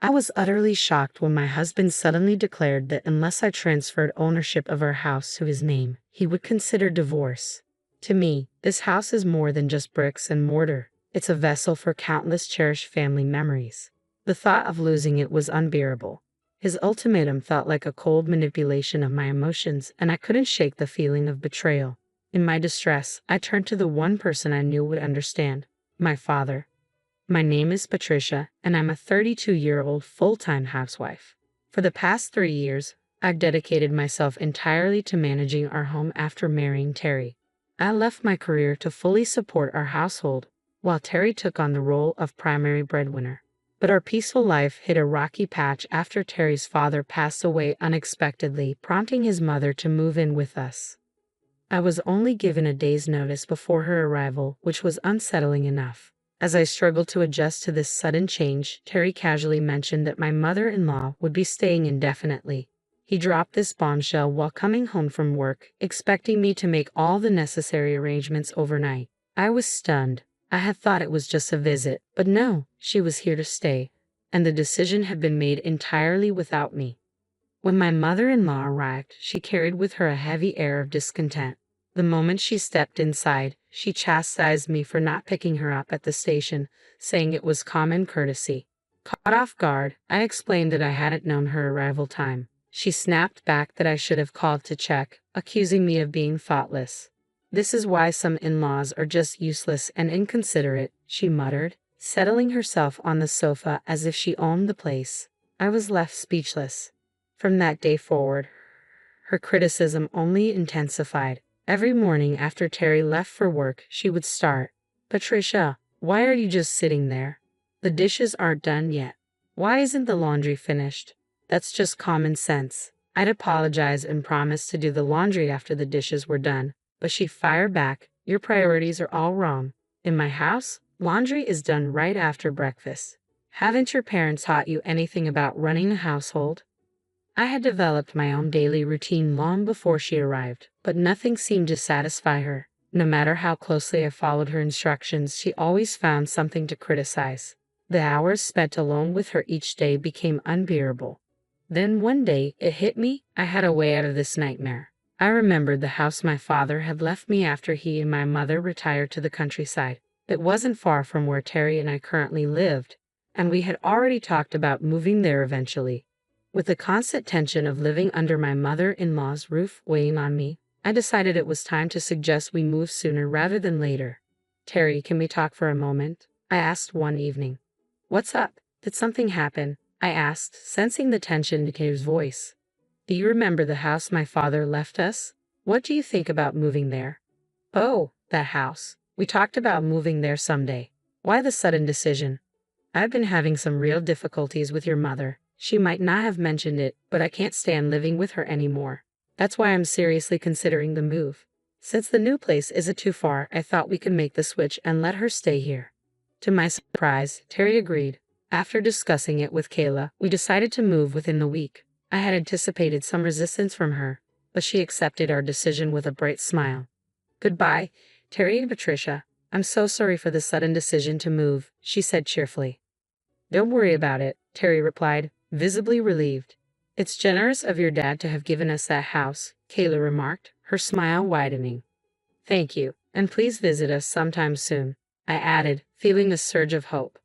I was utterly shocked when my husband suddenly declared that unless I transferred ownership of our house to his name, he would consider divorce. To me, this house is more than just bricks and mortar. It's a vessel for countless cherished family memories. The thought of losing it was unbearable. His ultimatum felt like a cold manipulation of my emotions, and I couldn't shake the feeling of betrayal. In my distress, I turned to the one person I knew would understand: my father. My name is Patricia, and I'm a 32-year-old full-time housewife. For the past 3 years, I've dedicated myself entirely to managing our home after marrying Terry. I left my career to fully support our household, while Terry took on the role of primary breadwinner. But our peaceful life hit a rocky patch after Terry's father passed away unexpectedly, prompting his mother to move in with us. I was only given a day's notice before her arrival, which was unsettling enough. As I struggled to adjust to this sudden change, Terry casually mentioned that my mother-in-law would be staying indefinitely. He dropped this bombshell while coming home from work, expecting me to make all the necessary arrangements overnight. I was stunned. I had thought it was just a visit, but no, she was here to stay, and the decision had been made entirely without me. When my mother-in-law arrived, she carried with her a heavy air of discontent. The moment she stepped inside, she chastised me for not picking her up at the station, saying it was common courtesy. Caught off guard, I explained that I hadn't known her arrival time. She snapped back that I should have called to check, accusing me of being thoughtless. "This is why some in-laws are just useless and inconsiderate," she muttered, settling herself on the sofa as if she owned the place. I was left speechless. From that day forward, her criticism only intensified. Every morning after Terry left for work, she would start, "Patricia, why are you just sitting there? The dishes aren't done yet. Why isn't the laundry finished?" That's just common sense. I'd apologize and promise to do the laundry after the dishes were done, but she'd fire back, "Your priorities are all wrong. In my house, laundry is done right after breakfast. Haven't your parents taught you anything about running a household?" I had developed my own daily routine long before she arrived, but nothing seemed to satisfy her. No matter how closely I followed her instructions, she always found something to criticize. The hours spent alone with her each day became unbearable. Then one day, it hit me: I had a way out of this nightmare. I remembered the house my father had left me after he and my mother retired to the countryside. It wasn't far from where Terry and I currently lived, and we had already talked about moving there eventually. With the constant tension of living under my mother-in-law's roof weighing on me, I decided it was time to suggest we move sooner rather than later. "Terry, can we talk for a moment?" I asked one evening. "What's up? Did something happen?" I asked, sensing the tension in Terry's voice. "Do you remember the house my father left us? What do you think about moving there?" "Oh, that house. We talked about moving there someday. Why the sudden decision?" "I've been having some real difficulties with your mother. She might not have mentioned it, but I can't stand living with her anymore. That's why I'm seriously considering the move. Since the new place isn't too far, I thought we could make the switch and let her stay here." To my surprise, Terry agreed. After discussing it with Kayla, we decided to move within the week. I had anticipated some resistance from her, but she accepted our decision with a bright smile. "Goodbye, Terry and Patricia. I'm so sorry for the sudden decision to move," she said cheerfully. "Don't worry about it," Terry replied, visibly relieved. "It's generous of your dad to have given us that house," Kayla remarked, her smile widening. "Thank you, and please visit us sometime soon," I added, feeling a surge of hope.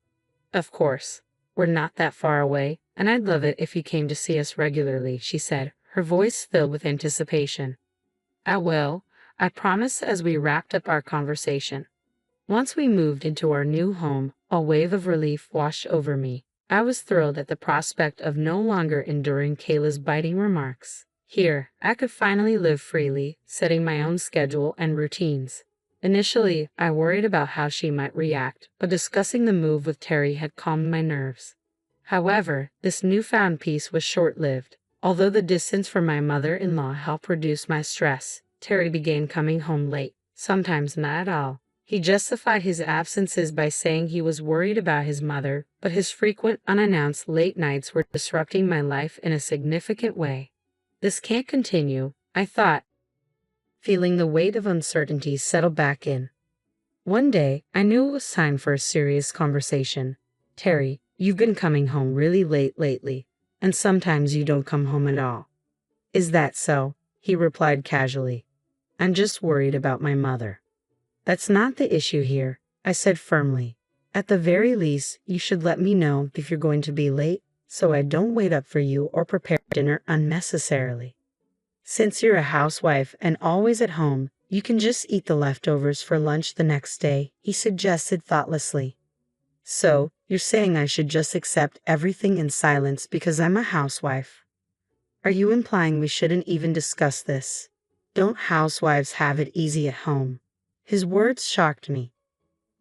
"Of course. We're not that far away, and I'd love it if you came to see us regularly," she said, her voice filled with anticipation. "I will, I promise," as we wrapped up our conversation. Once we moved into our new home, a wave of relief washed over me. I was thrilled at the prospect of no longer enduring Kayla's biting remarks. Here, I could finally live freely, setting my own schedule and routines. Initially, I worried about how she might react, but discussing the move with Terry had calmed my nerves. However, this newfound peace was short-lived. Although the distance from my mother-in-law helped reduce my stress, Terry began coming home late, sometimes not at all. He justified his absences by saying he was worried about his mother, but his frequent unannounced late nights were disrupting my life in a significant way. This can't continue, I thought, feeling the weight of uncertainty settle back in. One day, I knew it was time for a serious conversation. "Terry, You've been coming home really late lately, and sometimes you don't come home at all. Is that so? He replied casually. I'm just worried about my mother. That's not the issue here, I said firmly. At the very least, you should let me know if you're going to be late, so I don't wait up for you or prepare dinner unnecessarily. Since you're a housewife and always at home, you can just eat the leftovers for lunch the next day, he suggested thoughtlessly. So, you're saying I should just accept everything in silence because I'm a housewife? Are you implying we shouldn't even discuss this? Don't housewives have it easy at home? His words shocked me.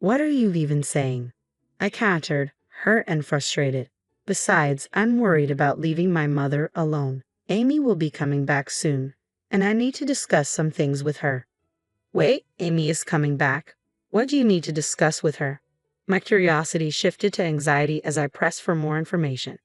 What are you even saying? I countered, hurt and frustrated. Besides, I'm worried about leaving my mother alone. Amy will be coming back soon, and I need to discuss some things with her. Wait, Amy is coming back. What do you need to discuss with her? My curiosity shifted to anxiety as I pressed for more information.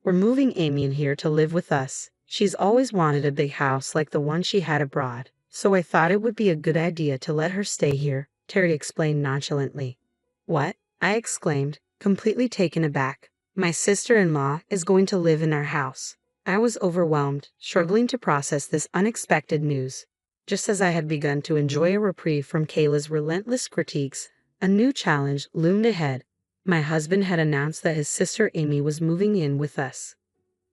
We're moving Amy in here to live with us. She's always wanted a big house like the one she had abroad, so I thought it would be a good idea to let her stay here, Terry explained nonchalantly. What? I exclaimed, completely taken aback. My sister-in-law is going to live in our house. I was overwhelmed, struggling to process this unexpected news. Just as I had begun to enjoy a reprieve from Kayla's relentless critiques, a new challenge loomed ahead. My husband had announced that his sister Amy was moving in with us.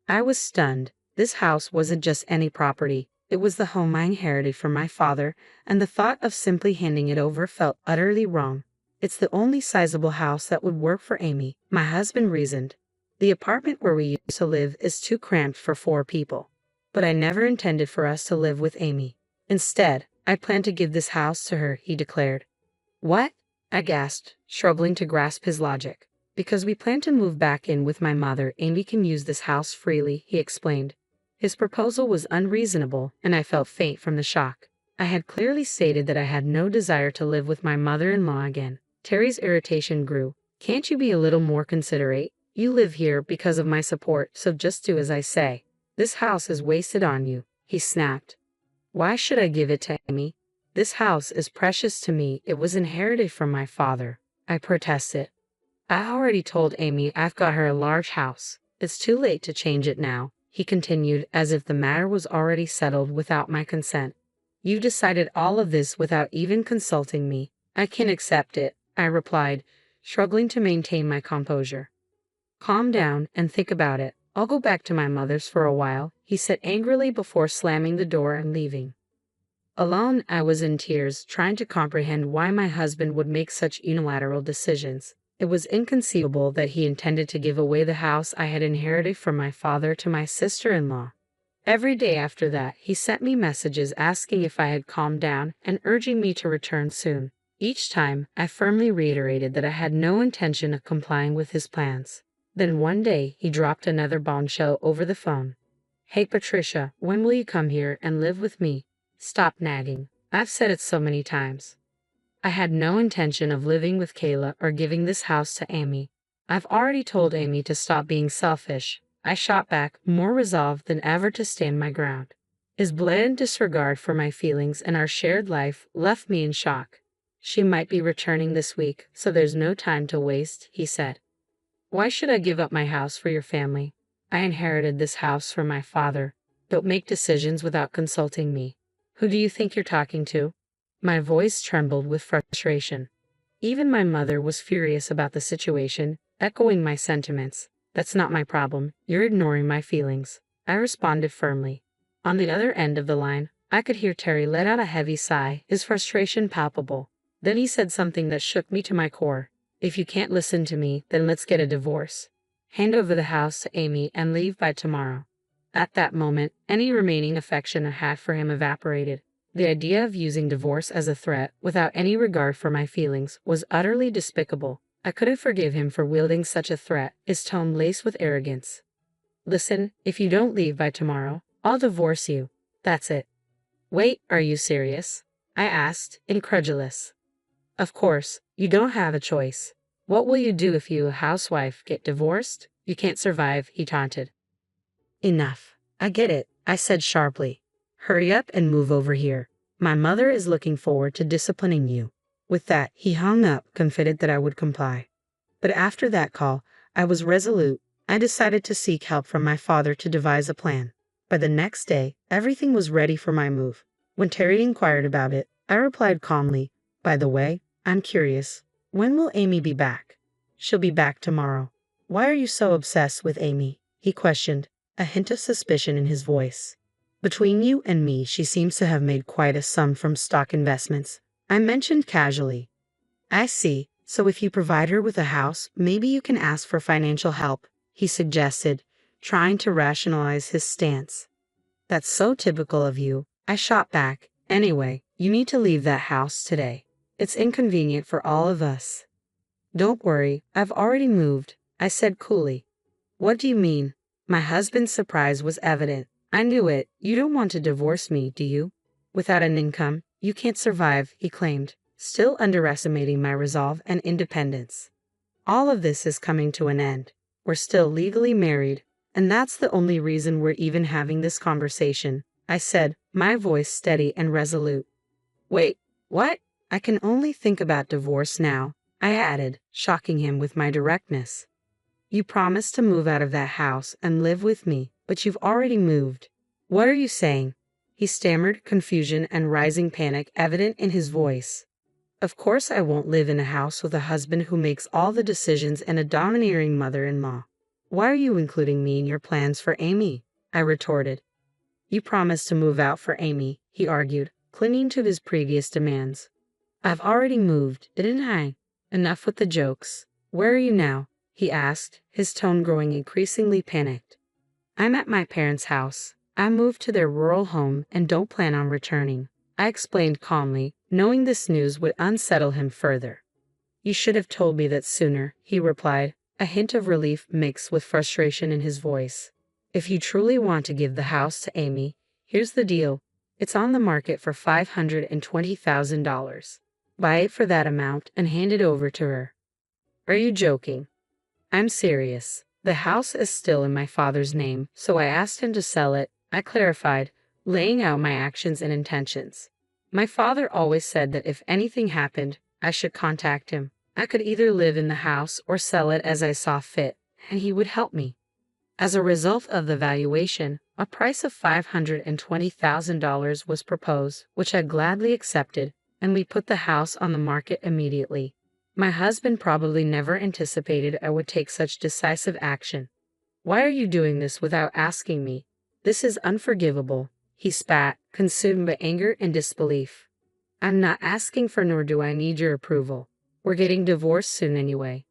I was stunned. This house wasn't just any property. It was the home I inherited from my father, and the thought of simply handing it over felt utterly wrong. It's the only sizable house that would work for Amy, my husband reasoned. The apartment where we used to live is too cramped for 4 people. But I never intended for us to live with Amy. Instead, I plan to give this house to her, he declared. What? I gasped, struggling to grasp his logic. Because we plan to move back in with my mother, Amy can use this house freely, he explained. His proposal was unreasonable, and I felt faint from the shock. I had clearly stated that I had no desire to live with my mother-in-law again. Terry's irritation grew. Can't you be a little more considerate? You live here because of my support, so just do as I say. This house is wasted on you, he snapped. Why should I give it to Amy? This house is precious to me. It was inherited from my father, I protested. I already told Amy I've got her a large house. It's too late to change it now, he continued, as if the matter was already settled without my consent. You decided all of this without even consulting me. I can accept it, I replied, struggling to maintain my composure. Calm down and think about it. I'll go back to my mother's for a while, he said angrily before slamming the door and leaving. Alone, I was in tears, trying to comprehend why my husband would make such unilateral decisions. It was inconceivable that he intended to give away the house I had inherited from my father to my sister-in-law. Every day after that, he sent me messages asking if I had calmed down and urging me to return soon. Each time, I firmly reiterated that I had no intention of complying with his plans. Then one day, he dropped another bombshell over the phone. Hey Patricia, when will you come here and live with me? Stop nagging. I've said it so many times. I had no intention of living with Kayla or giving this house to Amy. I've already told Amy to stop being selfish. I shot back, more resolved than ever to stand my ground. His blatant disregard for my feelings and our shared life left me in shock. She might be returning this week, so there's no time to waste, he said. Why should I give up my house for your family? I inherited this house from my father. Don't make decisions without consulting me. Who do you think you're talking to? My voice trembled with frustration. Even my mother was furious about the situation, echoing my sentiments. That's not my problem. You're ignoring my feelings, I responded firmly. On the other end of the line, I could hear Terry let out a heavy sigh, his frustration palpable. Then he said something that shook me to my core. If you can't listen to me, then let's get a divorce. Hand over the house to Amy and leave by tomorrow. At that moment, any remaining affection I had for him evaporated. The idea of using divorce as a threat, without any regard for my feelings, was utterly despicable. I couldn't forgive him for wielding such a threat, his tone laced with arrogance. Listen, if you don't leave by tomorrow, I'll divorce you. That's it. Wait, are you serious? I asked, incredulous. Of course, you don't have a choice. What will you do if you, a housewife, get divorced? You can't survive, he taunted. Enough. I get it, I said sharply. Hurry up and move over here. My mother is looking forward to disciplining you. With that, he hung up, confident that I would comply. But after that call, I was resolute. I decided to seek help from my father to devise a plan. By the next day, everything was ready for my move. When Terry inquired about it, I replied calmly, "By the way, I'm curious. When will Amy be back?" "She'll be back tomorrow." "Why are you so obsessed with Amy?" he questioned, a hint of suspicion in his voice. "Between you and me, she seems to have made quite a sum from stock investments," I mentioned casually. "I see. So if you provide her with a house, maybe you can ask for financial help," he suggested, trying to rationalize his stance. "That's so typical of you," I shot back. "Anyway, you need to leave that house today. It's inconvenient for all of us." "Don't worry, I've already moved," I said coolly. "What do you mean?" My husband's surprise was evident. "I knew it. You don't want to divorce me, do you? Without an income, you can't survive," he claimed, still underestimating my resolve and independence. "All of this is coming to an end. We're still legally married, and that's the only reason we're even having this conversation," I said, my voice steady and resolute. "Wait, what?" "I can only think about divorce now," I added, shocking him with my directness. "You promised to move out of that house and live with me, but you've already moved." "What are you saying?" he stammered, confusion and rising panic evident in his voice. "Of course I won't live in a house with a husband who makes all the decisions and a domineering mother-in-law. Why are you including me in your plans for Amy?" I retorted. "You promised to move out for Amy," he argued, clinging to his previous demands. "I've already moved, didn't I? Enough with the jokes. Where are you now?" he asked, his tone growing increasingly panicked. "I'm at my parents' house. I moved to their rural home and don't plan on returning," I explained calmly, knowing this news would unsettle him further. "You should have told me that sooner," he replied, a hint of relief mixed with frustration in his voice. "If you truly want to give the house to Amy, here's the deal. It's on the market for $520,000. Buy it for that amount and hand it over to her." "Are you joking?" "I'm serious. The house is still in my father's name, so I asked him to sell it," I clarified, laying out my actions and intentions. "My father always said that if anything happened, I should contact him. I could either live in the house or sell it as I saw fit, and he would help me." As a result of the valuation, a price of $520,000 was proposed, which I gladly accepted, and we put the house on the market immediately. My husband probably never anticipated I would take such decisive action. "Why are you doing this without asking me? This is unforgivable," he spat, consumed by anger and disbelief. "I'm not asking for nor do I need your approval. We're getting divorced soon anyway."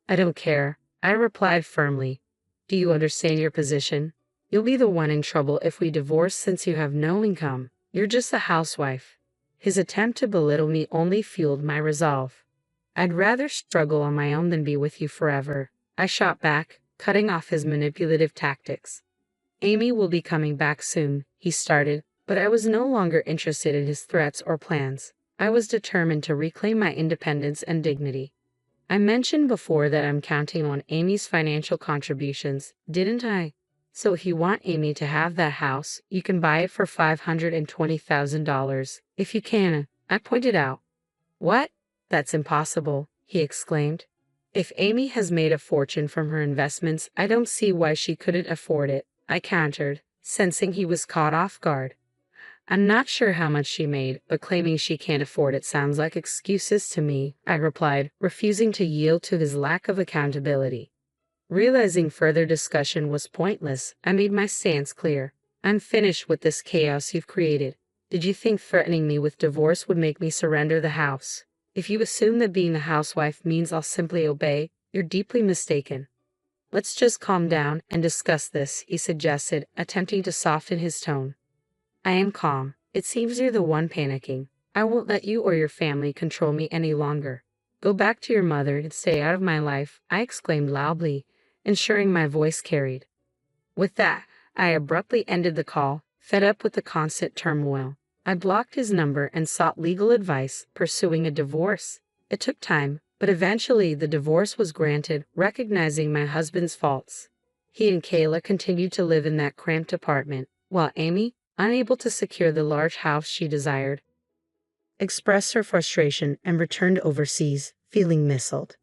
"I don't care," I replied firmly. "Do you understand your position? You'll be the one in trouble if we divorce since you have no income. You're just a housewife." His attempt to belittle me only fueled my resolve. "I'd rather struggle on my own than be with you forever," I shot back, cutting off his manipulative tactics. "Amy will be coming back soon," he started, but I was no longer interested in his threats or plans. I was determined to reclaim my independence and dignity. "I mentioned before that I'm counting on Amy's financial contributions, didn't I? So if you want Amy to have that house, you can buy it for $520,000. If you can," I pointed out. "What? That's impossible," he exclaimed. "If Amy has made a fortune from her investments, I don't see why she couldn't afford it," I countered, sensing he was caught off guard. "I'm not sure how much she made, but claiming she can't afford it sounds like excuses to me," I replied, refusing to yield to his lack of accountability. Realizing further discussion was pointless, I made my stance clear. "I'm finished with this chaos you've created. Did you think threatening me with divorce would make me surrender the house? If you assume that being a housewife means I'll simply obey, you're deeply mistaken." "Let's just calm down and discuss this," he suggested, attempting to soften his tone. "I am calm. It seems you're the one panicking. I won't let you or your family control me any longer. Go back to your mother and stay out of my life," I exclaimed loudly, ensuring my voice carried. With that, I abruptly ended the call, fed up with the constant turmoil. I blocked his number and sought legal advice, pursuing a divorce. It took time, but eventually the divorce was granted, recognizing my husband's faults. He and Kayla continued to live in that cramped apartment, while Amy, unable to secure the large house she desired, expressed her frustration and returned overseas, feeling misled.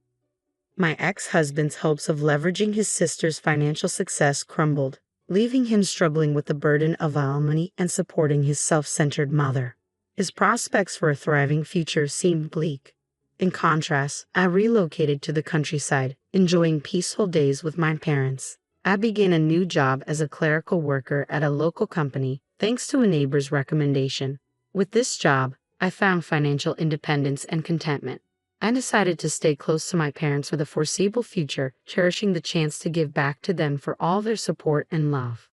My ex-husband's hopes of leveraging his sister's financial success crumbled, leaving him struggling with the burden of alimony and supporting his self-centered mother. His prospects for a thriving future seemed bleak. In contrast, I relocated to the countryside, enjoying peaceful days with my parents. I began a new job as a clerical worker at a local company, thanks to a neighbor's recommendation. With this job, I found financial independence and contentment. I decided to stay close to my parents for the foreseeable future, cherishing the chance to give back to them for all their support and love.